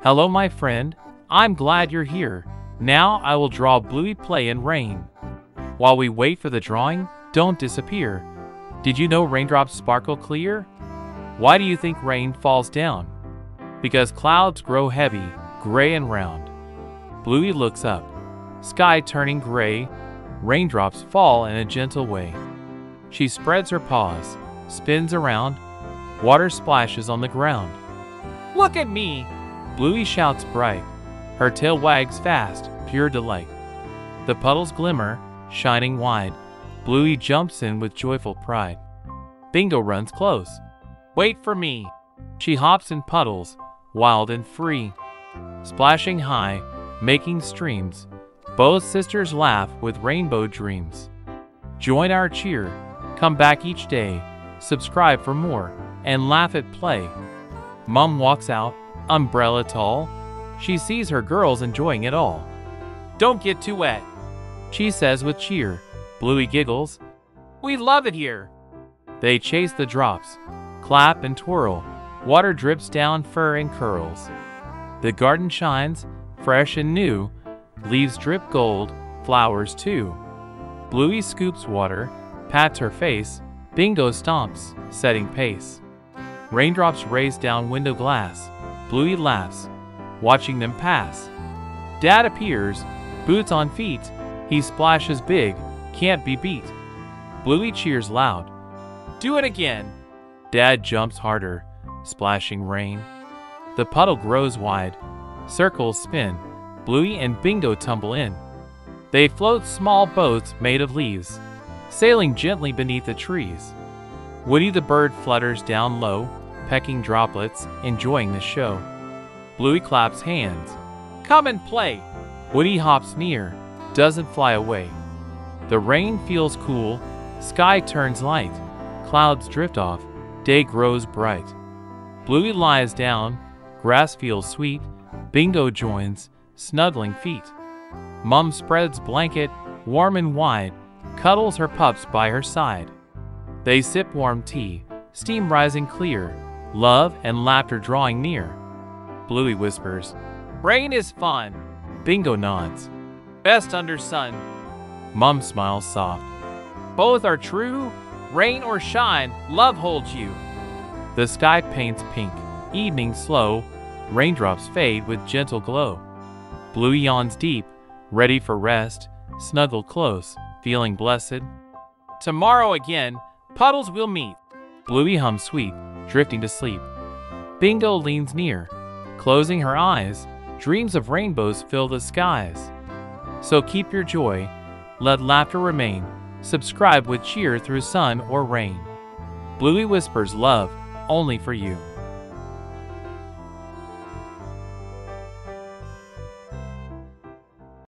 Hello, my friend. I'm glad you're here. Now I will draw Bluey play in rain. While we wait for the drawing, don't disappear. Did you know raindrops sparkle clear? Why do you think rain falls down? Because clouds grow heavy, gray and round. Bluey looks up. Sky turning gray, raindrops fall in a gentle way. She spreads her paws, spins around, water splashes on the ground. Look at me! Bluey shouts bright. Her tail wags fast, pure delight. The puddles glimmer, shining wide. Bluey jumps in with joyful pride. Bingo runs close. Wait for me! She hops in puddles, wild and free. Splashing high, making streams. Both sisters laugh with rainbow dreams. Join our cheer. Come back each day. Subscribe for more and laugh at play. Mom walks out, umbrella tall. She sees her girls enjoying it all. Don't get too wet, she says with cheer. Bluey giggles. We love it here. They chase the drops, clap and twirl. Water drips down fur and curls. The garden shines, fresh and new. Leaves drip gold, flowers too. Bluey scoops water, pats her face. Bingo stomps, setting pace. Raindrops race down window glass. Bluey laughs, watching them pass. Dad appears, boots on feet. He splashes big, can't be beat. Bluey cheers loud. Do it again. Dad jumps harder, splashing rain. The puddle grows wide, circles spin. Bluey and Bingo tumble in. They float small boats made of leaves, sailing gently beneath the trees. Woody the bird flutters down low, pecking droplets, enjoying the show. Bluey claps hands. Come and play. Woody hops near, doesn't fly away. The rain feels cool, sky turns light. Clouds drift off, day grows bright. Bluey lies down, grass feels sweet. Bingo joins, snuggling feet. Mom spreads blanket, warm and wide, cuddles her pups by her side. They sip warm tea, steam rising clear, love and laughter drawing near. Bluey whispers, rain is fun. Bingo nods, best under sun. Mom smiles soft. Both are true, rain or shine, love holds you. The sky paints pink, evening slow, raindrops fade with gentle glow. Bluey yawns deep, ready for rest, snuggled close, feeling blessed. Tomorrow again, puddles will meet. Bluey hums sweet, drifting to sleep. Bingo leans near, closing her eyes, dreams of rainbows fill the skies. So keep your joy, let laughter remain, subscribe with cheer through sun or rain. Bluey whispers love, only for you.